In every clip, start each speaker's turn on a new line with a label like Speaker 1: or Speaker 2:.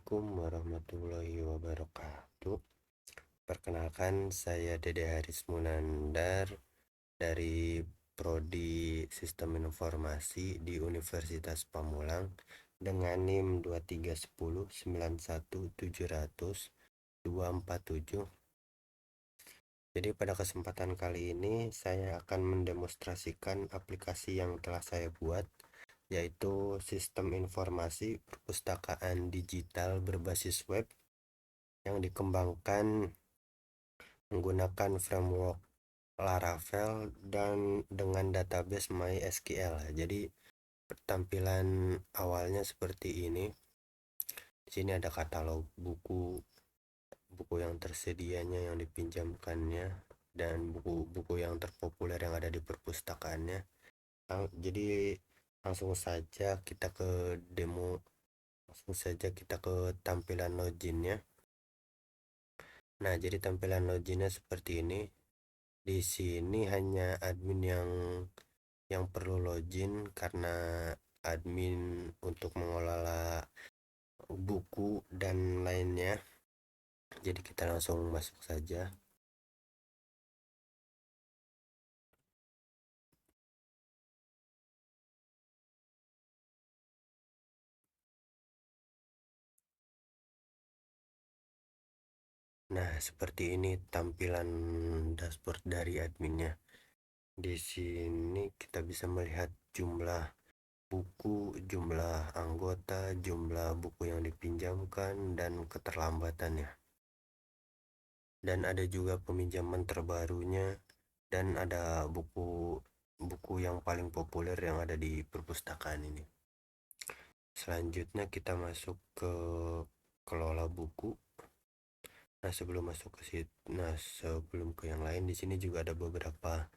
Speaker 1: Assalamualaikum warahmatullahi wabarakatuh. Perkenalkan, saya Dede Haris Munandar dari Prodi Sistem Informasi di Universitas Pamulang dengan NIM 231091700 247. Jadi pada kesempatan kali ini saya akan mendemonstrasikan aplikasi yang telah saya buat, yaitu sistem informasi perpustakaan digital berbasis web yang dikembangkan menggunakan framework Laravel dan dengan database MySQL. Jadi tampilan awalnya seperti ini. Di sini ada katalog buku yang tersedianya, yang dipinjamkannya, dan buku-buku yang terpopuler yang ada di perpustakaannya. Jadi langsung saja kita ke demo, langsung saja kita ke tampilan loginnya. Nah, jadi tampilan loginnya seperti ini. Di sini hanya admin yang perlu login karena admin untuk mengelola buku dan lainnya. Jadi kita langsung masuk saja. Nah, seperti ini tampilan dashboard dari adminnya. Di sini kita bisa melihat jumlah buku, jumlah anggota, jumlah buku yang dipinjamkan, dan keterlambatannya. Dan ada juga peminjaman terbarunya, dan ada buku yang paling populer yang ada di perpustakaan ini. Selanjutnya kita masuk ke kelola buku. Sebelum ke yang lain, di sini juga ada beberapa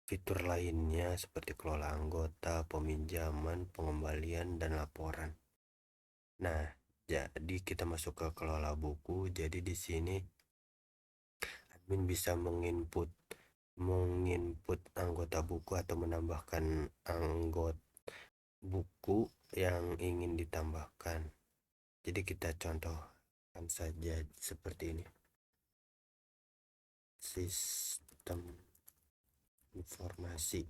Speaker 1: fitur lainnya seperti kelola anggota, peminjaman, pengembalian, dan laporan. Nah, jadi kita masuk ke kelola buku. Jadi di sini admin bisa menginput anggota buku atau menambahkan anggota buku yang ingin ditambahkan. Jadi kita contohkan saja seperti ini. Sistem informasi,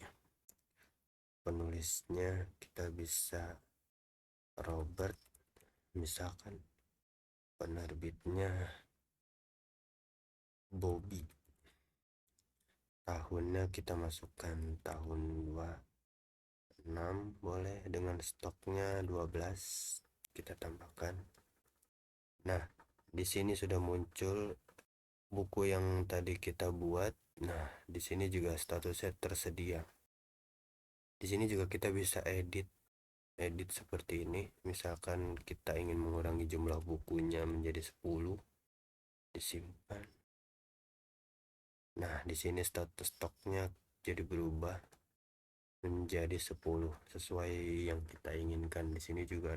Speaker 1: penulisnya kita bisa Robert, misalkan. Penerbitnya Bobby. Tahunnya kita masukkan tahun 26 boleh, dengan stoknya 12 kita tambahkan. Nah, di sini sudah muncul buku yang tadi kita buat. Nah, di sini juga statusnya tersedia. Di sini juga kita bisa edit seperti ini. Misalkan kita ingin mengurangi jumlah bukunya menjadi 10, disimpan. Nah, di sini status stoknya jadi berubah menjadi 10 sesuai yang kita inginkan. Di sini juga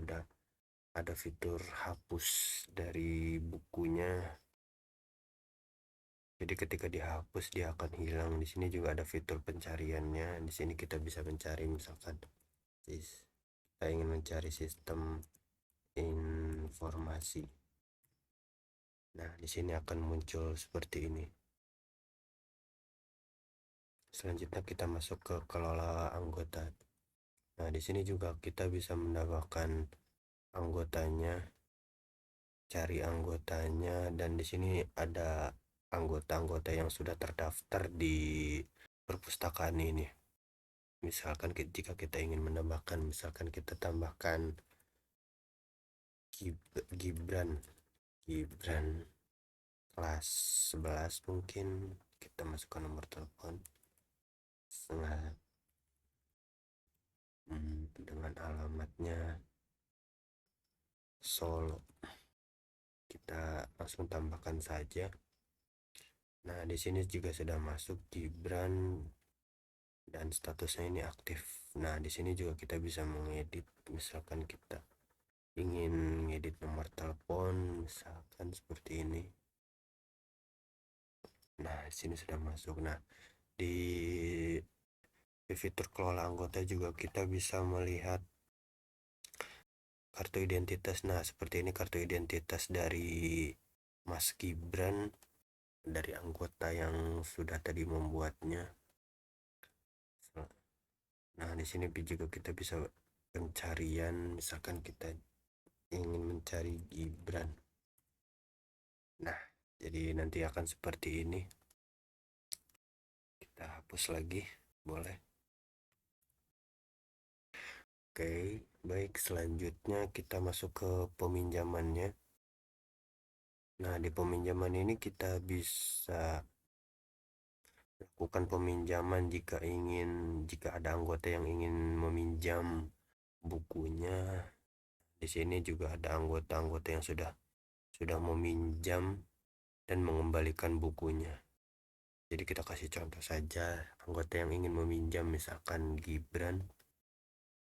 Speaker 1: ada fitur hapus dari bukunya. Jadi ketika dihapus dia akan hilang. Di sini juga ada fitur pencariannya. Di sini kita bisa mencari, misalkan kita ingin mencari sistem informasi. Nah, di sini akan muncul seperti ini. Selanjutnya kita masuk ke kelola anggota. Nah, di sini juga kita bisa menambahkan anggotanya, cari anggotanya, dan di sini ada anggota-anggota yang sudah terdaftar di perpustakaan ini. Misalkan jika kita ingin menambahkan, misalkan kita tambahkan Gibran kelas 11, mungkin kita masukkan nomor telepon dengan alamatnya Solo. Kita langsung tambahkan saja. Nah, di sini juga sudah masuk Gibran dan statusnya ini aktif. Nah, di sini juga kita bisa mengedit, misalkan kita ingin mengedit nomor telepon, misalkan seperti ini. Nah, di sini sudah masuk. Nah, di fitur kelola anggota juga kita bisa melihat kartu identitas. Nah, seperti ini kartu identitas dari Mas Gibran, dari anggota yang sudah tadi membuatnya. Nah, di sini juga kita bisa pencarian, misalkan kita ingin mencari Gibran. Nah, jadi nanti akan seperti ini. Kita hapus lagi, boleh. Oke, baik, selanjutnya kita masuk ke peminjamannya. Nah, di peminjaman ini kita bisa lakukan peminjaman jika ada anggota yang ingin meminjam bukunya. Di sini juga ada anggota-anggota yang sudah meminjam dan mengembalikan bukunya. Jadi kita kasih contoh saja, anggota yang ingin meminjam misalkan Gibran,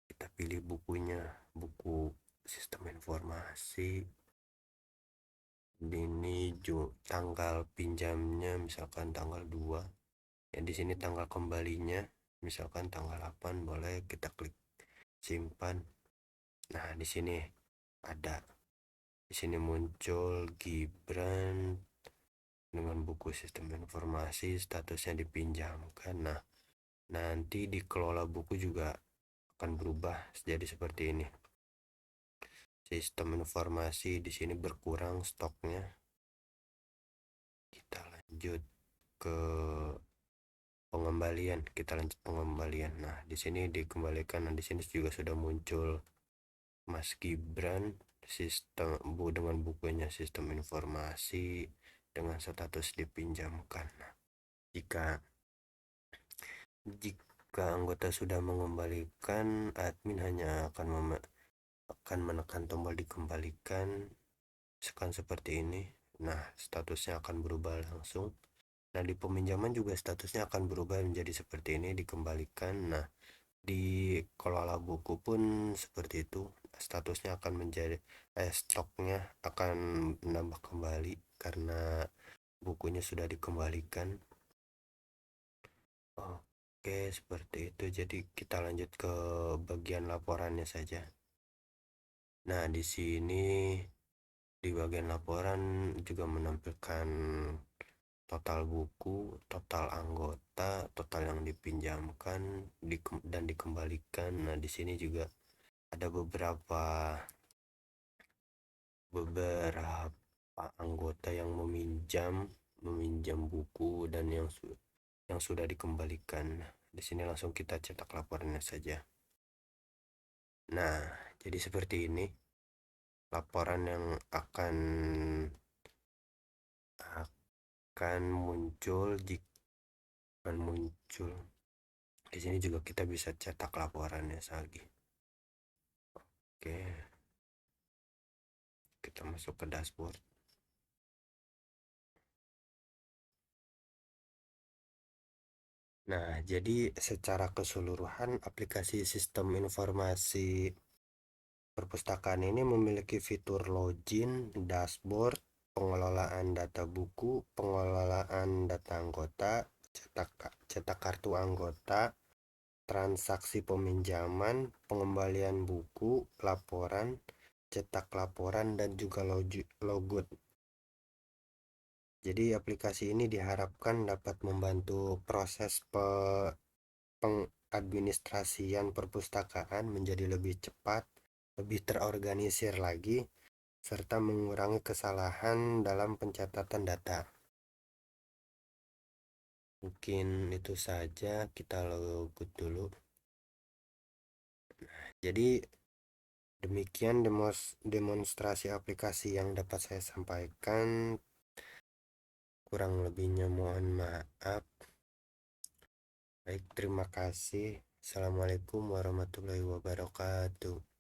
Speaker 1: kita pilih bukunya, buku sistem informasi. Ini tanggal pinjamnya misalkan tanggal 2. Ya, di sini tanggal kembalinya misalkan tanggal 8, boleh kita klik simpan. Nah, di sini ada, di sini muncul Gibran dengan buku sistem informasi, statusnya dipinjamkan. Nah, nanti dikelola buku juga akan berubah jadi seperti ini. Sistem informasi di sini berkurang stoknya. Kita lanjut ke pengembalian. Kita lanjut pengembalian. Nah, di sini dikembalikan. Nah, di sini juga sudah muncul Mas Gibran sistem dengan bukunya sistem informasi dengan status dipinjamkan. Nah, jika anggota sudah mengembalikan, admin hanya akan menekan tombol dikembalikan, misalkan seperti ini. Nah, statusnya akan berubah langsung. Nah, di peminjaman juga statusnya akan berubah menjadi seperti ini, dikembalikan. Nah, di kelola buku pun seperti itu, statusnya akan menjadi stoknya akan menambah kembali karena bukunya sudah dikembalikan. Oke, seperti itu. Jadi kita lanjut ke bagian laporannya saja. Nah, di sini di bagian laporan juga menampilkan total buku, total anggota, total yang dipinjamkan dan dikembalikan. Nah, di sini juga ada beberapa anggota yang meminjam buku dan yang sudah dikembalikan. Di sini langsung kita cetak laporannya saja. Nah, jadi seperti ini laporan yang akan muncul di sini juga kita bisa cetak laporannya lagi. Oke, kita masuk ke dashboard. Nah, jadi secara keseluruhan aplikasi sistem informasi perpustakaan ini memiliki fitur login, dashboard, pengelolaan data buku, pengelolaan data anggota, cetak kartu anggota, transaksi peminjaman, pengembalian buku, laporan, cetak laporan, dan juga logout. Jadi aplikasi ini diharapkan dapat membantu proses pengadministrasian perpustakaan menjadi lebih cepat, lebih terorganisir lagi, serta mengurangi kesalahan dalam pencatatan data. Mungkin itu saja, kita logout dulu. Jadi demikian demonstrasi aplikasi yang dapat saya sampaikan. Kurang lebihnya mohon maaf. Baik, terima kasih. Assalamualaikum warahmatullahi wabarakatuh.